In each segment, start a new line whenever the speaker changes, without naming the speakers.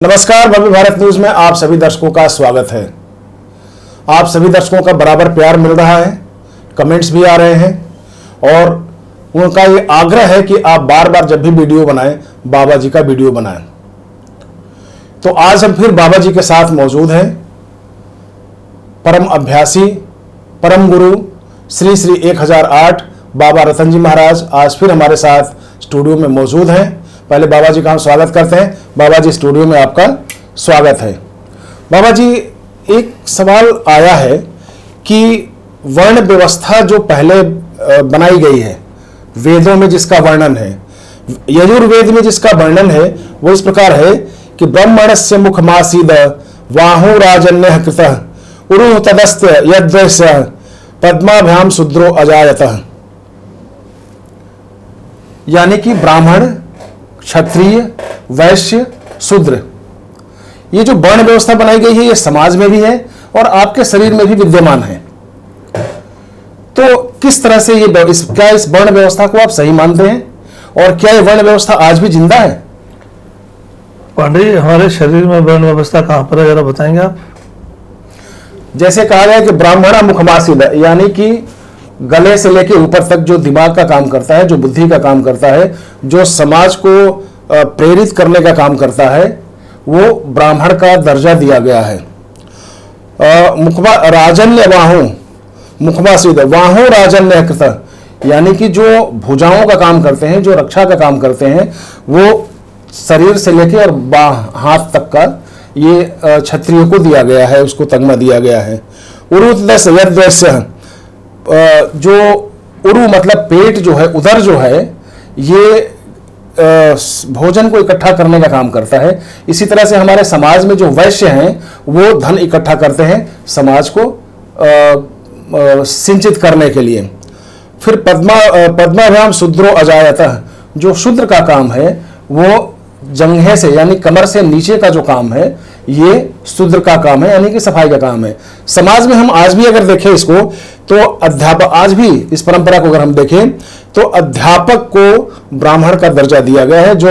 नमस्कार, भव्य भारत न्यूज में आप सभी दर्शकों का स्वागत है। आप सभी दर्शकों का बराबर प्यार मिल रहा है, कमेंट्स भी आ रहे हैं और उनका ये आग्रह है कि आप बार बार जब भी वीडियो बनाएं बाबा जी का वीडियो बनाएं। तो आज हम फिर बाबा जी के साथ मौजूद हैं। परम अभ्यासी, परम गुरु श्री श्री 1008 बाबा रतन जी महाराज आज फिर हमारे साथ स्टूडियो में मौजूद हैं। पहले बाबा जी का हम स्वागत करते हैं। बाबा जी, स्टूडियो में आपका स्वागत है। बाबा जी, एक सवाल आया है कि वर्ण व्यवस्था जो पहले बनाई गई है, वेदों में जिसका वर्णन है, यजुर्वेद में जिसका वर्णन है, वो इस प्रकार है कि ब्रह्मणस्य मुखमासीद वाहु राजन्य कृतः उरु तदस्त यद्वैस्य पद्माभ्याम शूद्रो अजायतः। यानी कि ब्राह्मण, क्षत्रिय, वैश्य, शूद्र, ये जो वर्ण व्यवस्था बनाई गई है ये समाज में भी है और आपके शरीर में भी विद्यमान है। तो किस तरह से ये क्या इस वर्ण व्यवस्था को आप सही मानते हैं और क्या ये वर्ण व्यवस्था आज भी जिंदा है?
पांडे जी, हमारे शरीर में वर्ण व्यवस्था कहां पर है, जरा बताएंगे आप?
जैसे कहा गया कि ब्राह्मणा मुखमासीद, यानी कि गले से लेकर ऊपर तक जो दिमाग का काम करता है, जो बुद्धि का काम करता है, जो समाज को प्रेरित करने का काम करता है, वो ब्राह्मण का दर्जा दिया गया है। मुखमा राजन्य वाहु मुखमासीद वाहु राजन्य कृत, यानी कि जो भुजाओं का काम करते हैं, जो रक्षा का काम करते हैं, वो शरीर से लेकर और हाथ तक का ये क्षत्रिय को दिया गया है, उसको तगमा दिया गया है। उरुतदस्य यद्वैस्य, जो उरु मतलब पेट जो है, उदर जो है, ये भोजन को इकट्ठा करने का काम करता है। इसी तरह से हमारे समाज में जो वैश्य हैं वो धन इकट्ठा करते हैं समाज को सिंचित करने के लिए। फिर पद्माभ्याम शूद्रो अजायतः, जो शूद्र का काम है वो जंघे से यानी कमर से नीचे का जो काम है ये शूद्र का काम है, यानी कि सफाई का काम है। समाज में हम आज भी अगर देखें इसको तो अध्यापक, आज भी इस परंपरा को अगर हम देखें तो अध्यापक को ब्राह्मण का दर्जा दिया गया है, जो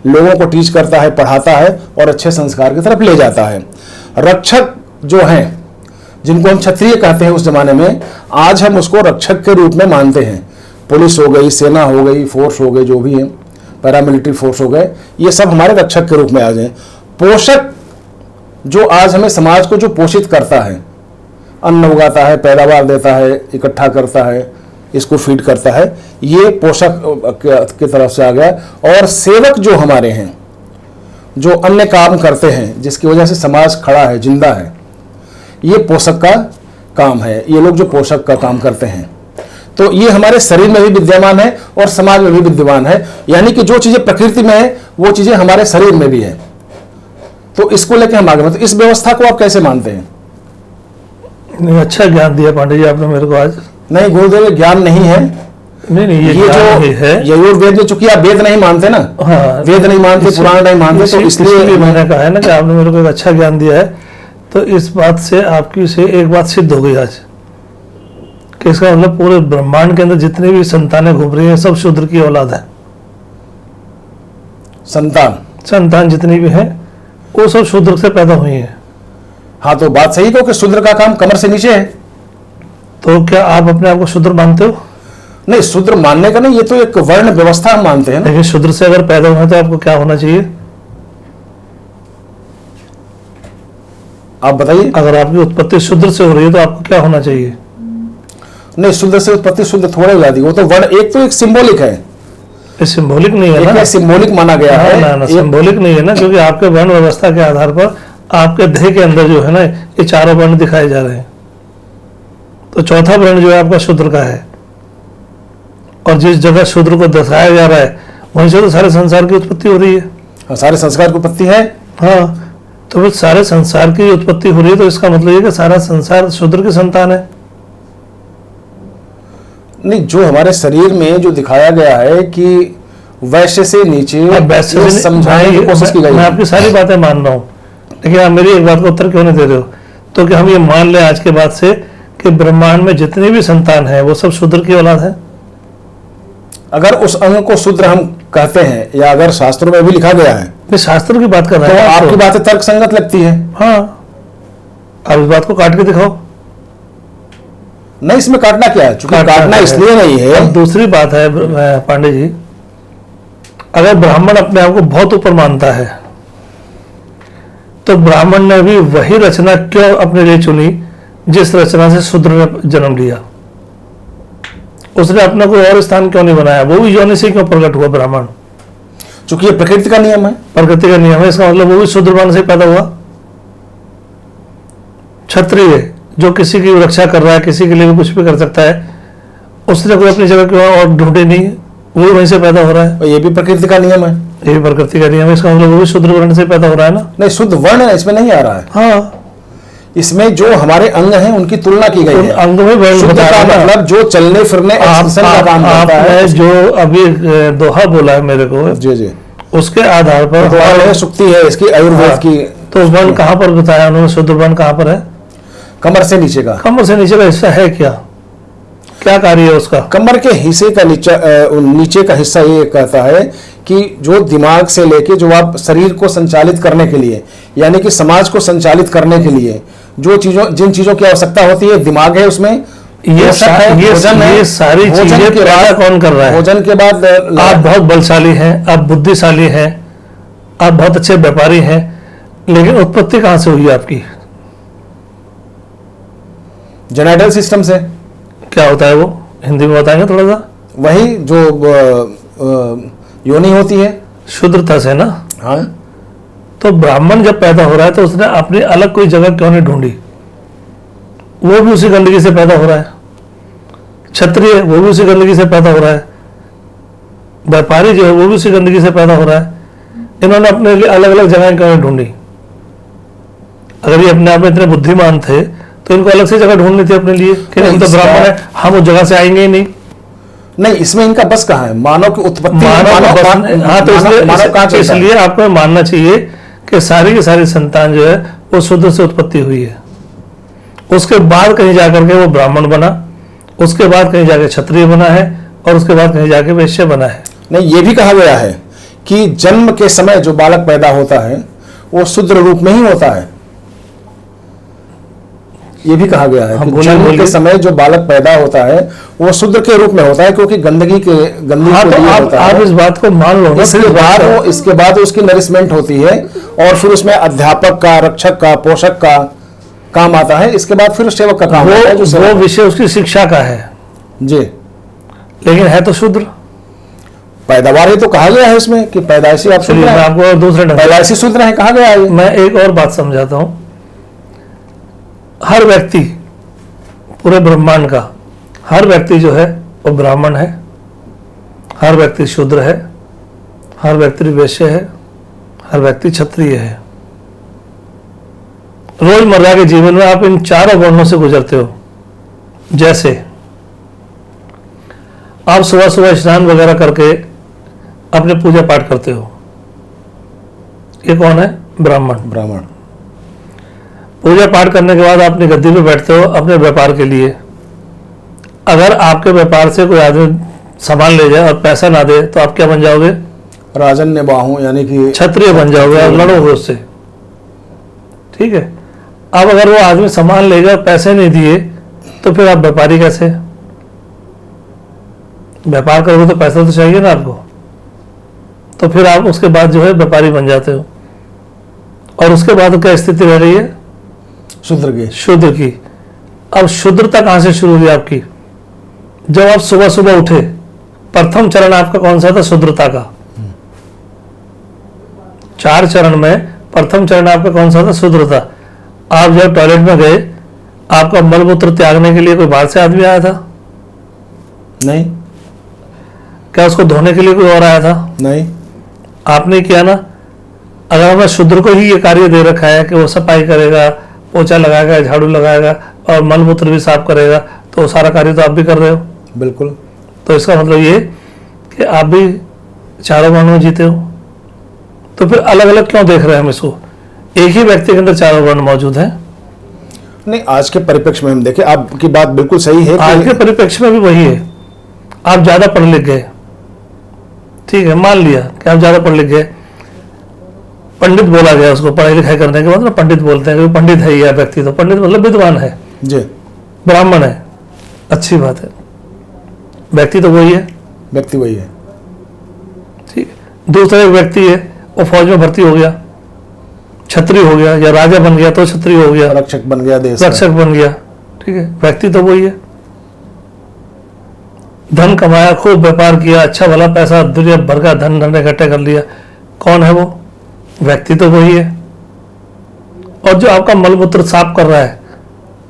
लोगों को टीच करता है, पढ़ाता है और अच्छे संस्कार की तरफ ले जाता है। रक्षक जो हैं, जिनको हम क्षत्रिय कहते हैं उस जमाने में, आज हम उसको रक्षक के रूप में मानते हैं। पुलिस हो गई, सेना हो गई, फोर्स हो गई, जो भी है, पैरामिलिट्री फोर्स हो गए, ये सब हमारे रक्षक के रूप में आ जाए। पोषक, जो आज हमें समाज को जो पोषित करता है, अन्न उगाता है, पैदावार देता है, इकट्ठा करता है, इसको फीड करता है, ये पोषक की तरफ से आ गया। और सेवक जो हमारे हैं, जो अन्य काम करते हैं जिसकी वजह से समाज खड़ा है, जिंदा है, ये पोषक का काम है। ये लोग जो पोषक का काम करते हैं, तो ये हमारे शरीर में भी विद्यमान है और समाज में भी विद्यमान है। यानी कि जो चीजें प्रकृति में है वो चीजें हमारे शरीर में भी है। तो इसको लेकर हम आगे बढ़ते। इस व्यवस्था को आप कैसे मानते हैं?
नहीं, अच्छा ज्ञान दिया पांडे जी आपने मेरे को आज।
नहीं गुरुदेव, ज्ञान नहीं है।
नहीं, ये
जो
है
यजुर्वेद में, चूंकि आप वेद नहीं मानते ना,
हाँ,
वेद नहीं मानते, पुराण नहीं मानते, तो इसलिए
मैंने कहा है ना कि आपने मेरे को एक अच्छा ज्ञान दिया है। तो इस बात से आपकी से एक बात सिद्ध हो गई आज कि इसका मतलब पूरे ब्रह्मांड के अंदर जितनी भी संतानें घूम रही है सब शूद्र की औलाद है। संतान जितनी भी है वो सब शूद्र से पैदा हुई है।
हाँ, तो बात सही कहो कि शूद्र का काम कमर से नीचे है।
तो क्या आप अपने आप को शूद्र मानते हो?
नहीं, शूद्र मानने का नहीं, ये तो एक वर्ण व्यवस्था हम मानते हैं ना।
लेकिन शूद्र से अगर पैदा हुए तो आपको क्या होना चाहिए?
आप बताइए।
अगर आपकी उत्पत्ति शूद्र से हो रही है तो आपको क्या होना चाहिए?
नहीं, शूद्र से उत्पत्ति शुद्ध थोड़े हो जाती है, वो तो वर्ण एक तो एक सिंबॉलिक है।
सिंबॉलिक नहीं है ना,
सिंबॉलिक माना गया है
ना, सिंबॉलिक नहीं है ना, क्योंकि आपके वर्ण व्यवस्था के आधार पर आपके देह के अंदर जो है ना ये चारों वर्ण दिखाए जा रहे हैं। तो चौथा वर्ण जो है आपका शूद्र का है और जिस जगह शूद्र को दर्शाया जा रहा है वहीं से तो सारे संसार की उत्पत्ति हो रही है।
सारे संस्कार की उत्पत्ति है।
हाँ, तो फिर सारे संसार की उत्पत्ति हो रही है तो इसका मतलब ये कि सारा संसार शूद्र की संतान है।
नहीं, जो हमारे शरीर में जो दिखाया गया है कि वैश्य से नीचे,
वैश्य से
समझाने की कोशिश की गई।
मैं आपकी सारी बातें मान रहा हूँ, लेकिन आप मेरी एक बात का उत्तर क्यों नहीं दे रहे हो? तो कि हम ये मान लें आज के बाद से कि ब्रह्मांड में जितनी भी संतान है वो सब शूद्र की औलाद है।
अगर उस अंग को शूद्र हम कहते हैं या अगर शास्त्रों में भी लिखा गया है
मैं शास्त्र की बात कर
तो
रहा हूँ
आपकी बातें तर्क संगत लगती है।
हाँ, आप इस बात को काट के दिखाओ।
नहीं, इसमें काटना क्या है, चूंकि काटना
है।
इसलिए नहीं है।
अब दूसरी बात है पांडे जी, अगर ब्राह्मण अपने आप को बहुत ऊपर मानता है तो ब्राह्मण ने भी वही रचना क्यों अपने लिए चुनी जिस रचना से शूद्र ने जन्म लिया? उसने अपना कोई और स्थान क्यों नहीं बनाया? वो भी योनि से क्यों प्रकट हुआ ब्राह्मण?
चूंकि ये प्रकृति का नियम है।
प्रकृति का नियम है, इसका मतलब वो भी शूद्र वर्ण से पैदा हुआ। क्षत्रिय जो किसी की रक्षा कर रहा है, किसी के लिए भी कुछ भी कर सकता है, उसने कोई अपनी जगह क्यों और ढूंढी नहीं? वो भी वहीं से पैदा हो रहा है।
और ये भी प्रकृति का नियम है।
ये भी प्रकृति का नियम है, इसका मतलब वो भी शूद्र वर्ण से पैदा हो रहा है ना?
नहीं, शुद्ध वर्ण है, इसमें नहीं आ रहा है।
हाँ,
इसमें जो हमारे अंग हैं उनकी तुलना की गई है।
अंग में वर्ण
शुद्ध
बताया
का
ना।
मतलब जो चलने फिरने एक्सटेंशन का काम करता है।
आपने जो अभी दोहा बोला है मेरे को,
जी जी,
उसके आधार पर
दोहा है, सुक्ति है इसकी, आयुर्वेद की।
तो वर्ण कहाँ पर बताया उन्होंने? शुद्ध वर्ण कहाँ पर है?
कमर से नीचे का।
कमर से नीचे का हिस्सा है क्या? क्या कार्य है उसका?
कमर के हिस्से का नीचे का हिस्सा ये कहता है कि जो दिमाग से लेके जो आप शरीर को संचालित करने के लिए, यानी कि समाज को संचालित करने के लिए जिन चीजों की आवश्यकता होती है, दिमाग है उसमें,
ये सारी चीजें पैदा कौन कर रहा है?
भोजन के बाद
आप बहुत बलशाली हैं, आप बुद्धिशाली हैं, आप बहुत अच्छे व्यापारी हैं, लेकिन उत्पत्ति कहां से हुई है आपकी?
जेनेटल सिस्टम से।
क्या होता है वो? हिंदी में बताएंगे थोड़ा सा?
वही जो योनि होती है,
शुद्रता से ना।
हाँ।
तो ब्राह्मण जब पैदा हो रहा है तो उसने अपनी अलग कोई जगह क्यों नहीं ढूंढी? वो भी उसी गंदगी से पैदा हो रहा है। क्षत्रिय वो भी उसी गंदगी से पैदा हो रहा है। व्यापारी जो है वो भी उसी गंदगी से पैदा हो रहा है। इन्होंने अपने लिए अलग अलग जगह क्यों नहीं ढूंढी? अगर ये अपने आप में इतने बुद्धिमान थे तो इनको अलग से जगह ढूंढनी थी अपने लिए कि हम तो ब्राह्मण है, हम उस जगह से आएंगे ही नहीं।
नहीं, इसमें इनका बस कहाँ है? मानव की उत्पत्ति।
हाँ, तो इसलिए आपको मानना चाहिए कि सारी की सारी संतान जो है वो शूद्र से उत्पत्ति हुई है। उसके बाद कहीं जाकर के वो ब्राह्मण बना, उसके बाद कहीं जाके क्षत्रिय बना है, और उसके बाद कहीं जाके वैश्य बना है।
नहीं, ये भी कहा गया है कि जन्म के समय जो बालक पैदा होता है वो शूद्र रूप में ही होता है। ये भी कहा गया है कि जन्म के समय जो बालक पैदा होता है वो शूद्र के रूप में होता है, क्योंकि गंदगी
हाँ, तो आप इस बात को मान लो।
इसके बाद उसकी नरिशमेंट होती है और फिर उसमें अध्यापक का, रक्षक का, पोषक का काम आता है। इसके बाद फिर सेवक का काम आता है।
वो विषय उसकी शिक्षा का है
जी,
लेकिन है तो शूद्र।
पैदावार ही तो कहा गया है उसमें कि पैदाइशी आप शूद्र हैं।
आपको दूसरे ढंग
पैदाइशी शूद्र है कहा गया है।
मैं एक और बात समझाता हूं। हर व्यक्ति, पूरे ब्रह्मांड का हर व्यक्ति जो है वो ब्राह्मण है, हर व्यक्ति शूद्र है, हर व्यक्ति वैश्य है, हर व्यक्ति क्षत्रिय है। रोजमर्रा के जीवन में आप इन चारों वर्णों से गुजरते हो। जैसे आप सुबह सुबह स्नान वगैरह करके अपने पूजा पाठ करते हो, ये कौन है? ब्राह्मण।
ब्राह्मण।
पूजा पाठ करने के बाद आप अपनी गद्दी पे बैठते हो अपने व्यापार के लिए। अगर आपके व्यापार से कोई आदमी सामान ले जाए और पैसा ना दे तो आप क्या बन जाओगे?
राजन ने बाहू, यानी कि
क्षत्रिय बन जाओगे और लड़ोगे उससे। ठीक है। अब अगर वो आदमी सामान ले गया और पैसे नहीं दिए तो फिर आप व्यापारी कैसे? व्यापार करोगे तो पैसा तो चाहिए ना आपको, तो फिर आप उसके बाद जो है व्यापारी बन जाते हो। और उसके बाद क्या स्थिति रह रही है?
शूद्र की।
शूद्र की। अब शुद्रता कहां से शुरू हुई आपकी? जब आप सुबह सुबह उठे, प्रथम चरण आपका कौन सा था? शुद्रता का। 4 चरण में प्रथम चरण आपका कौन सा था? शुद्रता। आप जब टॉयलेट में गए, आपका मलमूत्र त्यागने के लिए कोई बाहर से आदमी आया था?
नहीं।
क्या उसको धोने के लिए कोई और आया था?
नहीं।
आपने किया ना। अगर हमें शूद्र को ही ये कार्य दे रखा है कि वो सफाई करेगा, पोछा लगाएगा, झाड़ू लगाएगा और मलमूत्र भी साफ करेगा, तो सारा कार्य तो आप भी कर रहे हो।
बिल्कुल।
तो इसका मतलब ये कि आप भी चारों वर्ण में जीते हो। तो फिर अलग अलग क्यों देख रहे हैं हम इसको? एक ही व्यक्ति के अंदर चारों वर्ण मौजूद हैं।
नहीं, आज के परिप्रेक्ष्य में हम देखें, आपकी बात बिल्कुल सही है।
आज के परिप्रेक्ष्य में भी वही है। आप ज्यादा पढ़ लिख गए, ठीक है, मान लिया कि आप ज़्यादा पढ़ लिख गए, पंडित बोला गया उसको, पढ़ाई लिखाई करने के बाद ना पंडित बोलते हैं कि पंडित है यह व्यक्ति, तो पंडित मतलब विद्वान है,
जी,
ब्राह्मण है, अच्छी बात है, व्यक्ति तो वही है,
व्यक्ति वही है।
ठीक है। दूसरा एक व्यक्ति है, वो फौज में भर्ती हो गया, छत्री हो गया, या राजा बन गया तो छत्री हो गया,
रक्षक बन गया देश का।
रक्षक बन गया, ठीक है, व्यक्ति तो वही है। धन कमाया, खूब व्यापार किया, अच्छा भला पैसा दुनिया भर का धन धन इकट्ठा कर लिया, कौन है वो? व्यक्ति तो वही है। और जो आपका मलमूत्र साफ कर रहा है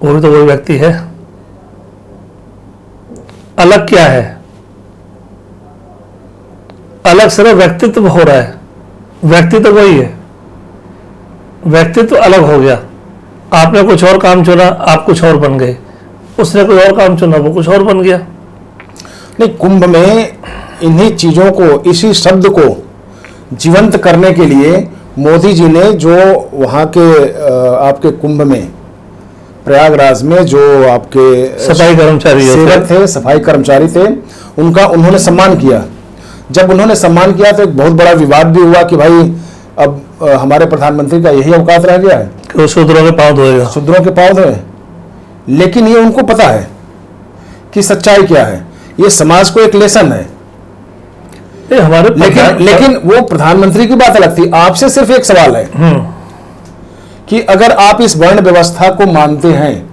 वो भी तो वही व्यक्ति है। अलग क्या है? अलग सिर्फ व्यक्तित्व हो रहा है, व्यक्ति तो वही है, व्यक्तित्व अलग हो गया। आपने कुछ और काम चुना, आप कुछ और बन गए, उसने कोई और काम चुना, वो कुछ और बन गया।
नहीं, कुंभ में इन्हीं चीजों को, इसी शब्द को जीवंत करने के लिए मोदी जी ने जो वहाँ के आपके कुंभ में, प्रयागराज में जो आपके
सफाई कर्मचारी
सेवक थे, सफाई कर्मचारी थे, उनका उन्होंने सम्मान किया। जब उन्होंने सम्मान किया तो एक बहुत बड़ा विवाद भी हुआ कि भाई अब हमारे प्रधानमंत्री का यही औकात रह गया है
कि वो शूद्रों के पांव धोएगा,
शूद्रों के पांव धोए। लेकिन ये उनको पता है कि सच्चाई क्या है, ये समाज को एक लेसन है।
हमारे
लेकिन वो प्रधानमंत्री की बात अलग थी। आपसे सिर्फ एक सवाल है कि अगर आप इस वर्ण व्यवस्था को मानते हैं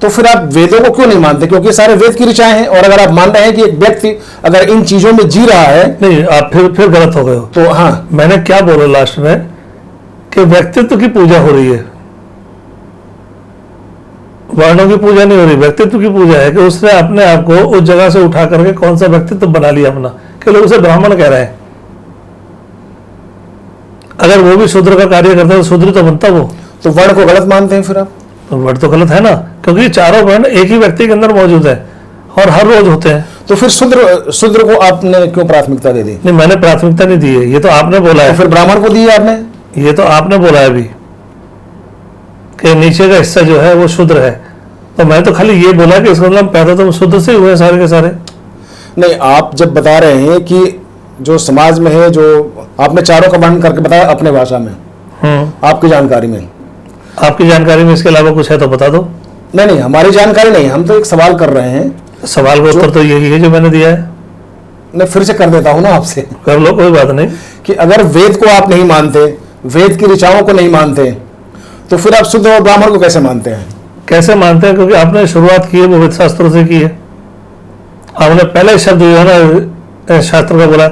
तो फिर आप वेदों को क्यों नहीं मानते? क्योंकि सारे वेद की ऋचाएं हैं। और अगर आप मान रहे हैं कि एक व्यक्ति अगर इन चीजों में जी रहा है,
नहीं, आप फिर गलत हो गए हो।
तो हाँ,
मैंने क्या बोला लास्ट में कि व्यक्तित्व की पूजा हो रही है, वर्णों की पूजा नहीं हो रही, व्यक्तित्व की पूजा है। कि उसने अपने आप को उस जगह से उठा करके कौन सा व्यक्तित्व बना लिया अपना, कि लोग उसे ब्राह्मण कह रहे हैं। अगर वो भी शूद्र का कार्य करता है तो शूद्र तो बनता वो।
तो वर्ण को गलत मानते हैं फिर आप?
तो वर्ण तो गलत है ना, क्योंकि चारों वर्ण एक ही व्यक्ति के अंदर मौजूद है और हर रोज होते हैं।
तो फिर शूद्र को आपने क्यों प्राथमिकता दे दी?
नहीं, मैंने प्राथमिकता नहीं दी है, ये तो आपने बोला
तो
है।
फिर ब्राह्मण को दी है आपने?
ये तो आपने बोला है अभी कि नीचे का हिस्सा जो है वो शूद्र है, तो मैं तो खाली ये बोला कि इसका मतलब पैदा तो शूद्र से हुए सारे के सारे।
नहीं, आप जब बता रहे हैं कि जो समाज में है, जो आपने चारों का वर्णन करके बताया अपने भाषा में, आपकी जानकारी में,
आपकी जानकारी में इसके अलावा कुछ है तो बता दो।
नहीं, हमारी जानकारी नहीं, हम तो एक सवाल कर रहे हैं।
सवाल का उत्तर तो यही है जो मैंने दिया है।
मैं फिर से कर देता हूं ना आपसे,
कर लो, कोई बात नहीं।
कि अगर वेद को आप नहीं मानते, वेद की ऋचाओं को नहीं मानते, तो फिर आप शूद्र और ब्राह्मण को कैसे मानते हैं?
कैसे मानते हैं? क्योंकि आपने शुरुआत की है वो वेद शास्त्रों से की है। आपने पहले शब्द जो है ना शास्त्र का बोला।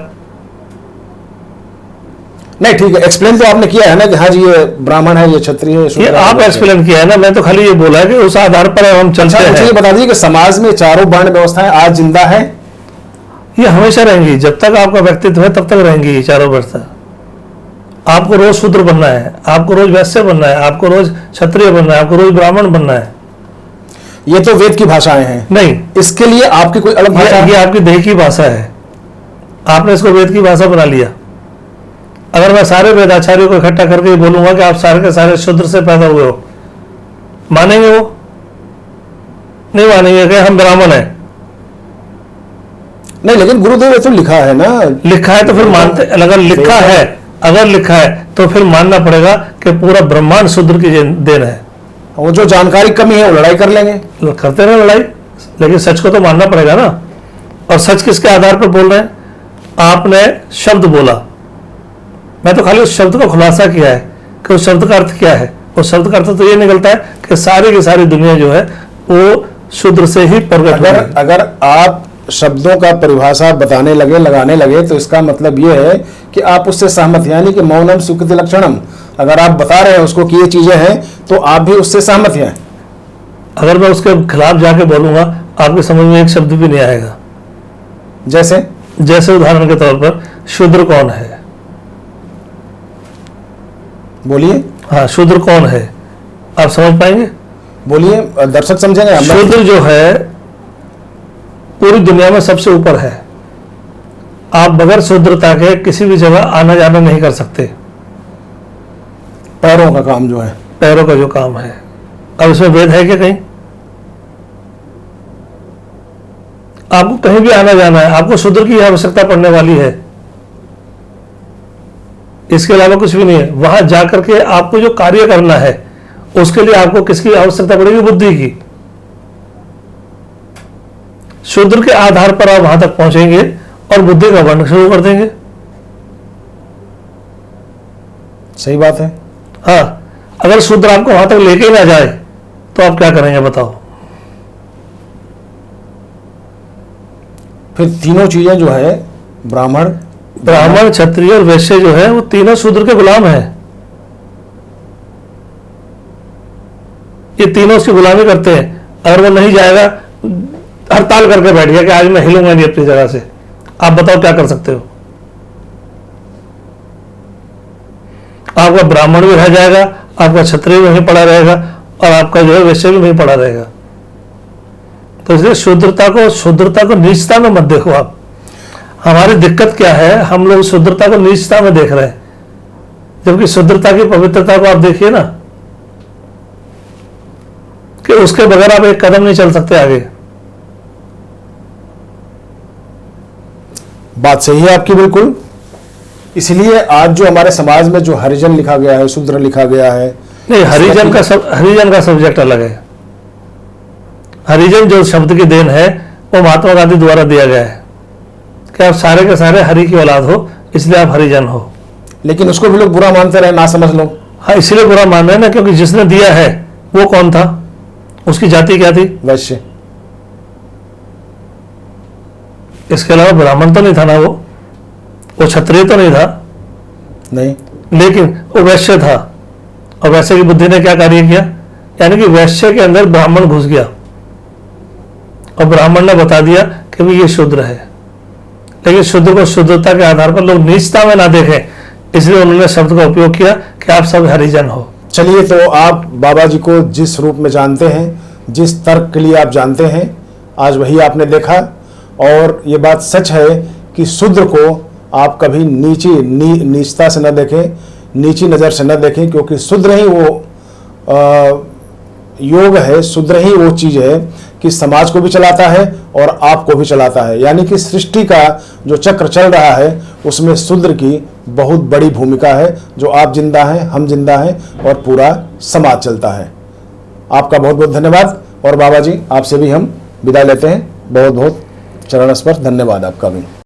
नहीं, ठीक है, एक्सप्लेन तो आपने किया है ना कि हाँ जी ये ब्राह्मण है, ये क्षत्रिय है,
ये आप एक्सप्लेन किया है ना, मैं तो खाली ये बोला है कि उस आधार पर हम चलते हैं।
मुझे ये बता दीजिए कि समाज में चारों वर्ण व्यवस्थाएं आज जिंदा है?
ये हमेशा रहेंगी, जब तक आपका व्यक्तित्व है तब तक रहेंगी ये चारों व्यवस्था। आपको रोज शूद्र बनना है, आपको रोज वैश्य बनना है, आपको रोज क्षत्रिय बनना है, आपको रोज ब्राह्मण बनना है।
ये तो वेद की भाषाएं हैं।
नहीं,
इसके लिए आपकी कोई अलग भाषा?
ये आपकी देह की भाषा है, आपने इसको वेद की भाषा बना लिया। अगर मैं सारे वेदाचार्यों को इकट्ठा करके बोलूंगा कि आप सारे के सारे शूद्र से पैदा हुए हो, मानेंगे वो? नहीं मानेंगे कि हम ब्राह्मण हैं।
नहीं, लेकिन गुरुदेव ये तो लिखा है ना।
लिखा है तो फिर मानते, अगर लिखा है तो फिर मानना पड़ेगा कि पूरा ब्रह्मांड शूद्र की देन है।
वो जो जानकारी कमी है वो लड़ाई कर लेंगे,
करते रहे लड़ाई, लेकिन सच को तो मानना पड़ेगा ना। और सच किसके आधार पर बोल रहे हैं? आपने शब्द बोला, मैं तो खाली उस शब्द का खुलासा किया है कि उस शब्द का अर्थ क्या है। उस शब्द का अर्थ तो ये निकलता है कि सारी की सारी दुनिया जो है वो शूद्र से ही प्रकट है।
अगर आप शब्दों का परिभाषा बताने लगे, लगाने लगे, तो इसका मतलब ये है कि आप उससे सहमत हैं, यानी कि मौनम सुकृति लक्षणम। अगर आप बता रहे हैं उसको कि ये चीजें हैं, तो आप भी उससे सहमत हैं।
अगर मैं उसके खिलाफ जाके बोलूंगा, आपके समझ में एक शब्द भी नहीं आएगा। जैसे उदाहरण के तौर पर शूद्र कौन है?
बोलिए।
हाँ, शूद्र कौन है आप समझ पाएंगे?
बोलिए, दर्शक समझेंगे।
शूद्र जो है पूरी दुनिया में सबसे ऊपर है। आप बगैर शूद्रता के किसी भी जगह आना जाना नहीं कर सकते।
पैरों का काम जो है,
पैरों का जो काम है, अब इसमें वेद है क्या कहीं? आपको कहीं भी आना जाना है, आपको शूद्र की आवश्यकता पड़ने वाली है, इसके अलावा कुछ भी नहीं है। वहां जाकर के आपको जो कार्य करना है उसके लिए आपको किसकी आवश्यकता पड़ेगी? बुद्धि की। शूद्र के आधार पर आप वहां तक पहुंचेंगे और बुद्धि का वर्णन शुरू कर देंगे।
सही बात है।
हाँ, अगर शूद्र आपको वहां तक लेके ही ना जाए तो आप क्या करेंगे बताओ?
फिर तीनों चीजें जो है ब्राह्मण,
क्षत्रिय और वैश्य जो है वो तीनों शूद्र के गुलाम हैं। ये तीनों उसकी गुलामी करते हैं। अगर वो नहीं जाएगा, हड़ताल करके बैठ गया कि आज मैं हिलूंगा नहीं अपनी जगह से, आप बताओ क्या कर सकते हो? आपका ब्राह्मण भी रह जाएगा, आपका क्षत्रिय भी वहीं पड़ा रहेगा और आपका जो है वैश्य भी वहीं पड़ा रहेगा। तो इसलिए शुद्रता को नीचता में मत देखो आप। हमारी दिक्कत क्या है, हम लोग शुद्रता को नीचता में देख रहे हैं, जबकि शुद्रता की पवित्रता को आप देखिए ना, कि उसके बगैर आप एक कदम नहीं चल सकते आगे।
बात सही है आपकी बिल्कुल। इसलिए आज जो हमारे समाज में जो हरिजन लिखा गया है, शूद्र लिखा गया है,
नहीं, हरिजन का सब्जेक्ट अलग है। हरिजन जो शब्द की देन है वो महात्मा गांधी द्वारा दिया गया है कि आप सारे के सारे हरि की औलाद हो, इसलिए आप हरिजन हो।
लेकिन उसको भी लोग बुरा मानते रहे, ना समझ लो।
हाँ, इसलिए बुरा मान रहे हैं ना, क्योंकि जिसने दिया है वो कौन था, उसकी जाति क्या थी?
वैश्य।
इसके अलावा ब्राह्मण तो नहीं था ना, वो क्षत्रिय तो नहीं था,
नहीं,
लेकिन वो वैश्य था। और वैश्य की बुद्धि ने क्या कार्य किया? यानी कि वैश्य के अंदर ब्राह्मण घुस गया और ब्राह्मण ने बता दिया कि भी ये शूद्र है। लेकिन शूद्र को शुद्धता के आधार पर लोग नीचता में ना देखें, इसलिए उन्होंने शब्द का उपयोग किया कि आप सब हरिजन हो।
चलिए, तो आप बाबा जी को जिस रूप में जानते हैं, जिस तर्क के लिए आप जानते हैं, आज वही आपने देखा। और ये बात सच है कि शूद्र को आप कभी नीचता से न देखें, नीची नज़र से न देखें, क्योंकि शूद्र ही वो योग है, शूद्र ही वो चीज़ है कि समाज को भी चलाता है और आपको भी चलाता है। यानी कि सृष्टि का जो चक्र चल रहा है उसमें शूद्र की बहुत बड़ी भूमिका है। जो आप जिंदा हैं, हम जिंदा हैं और पूरा समाज चलता है। आपका बहुत बहुत धन्यवाद। और बाबा जी, आपसे भी हम विदा लेते हैं। बहुत बहुत चरण स्पर्श धन्यवाद आपका भी।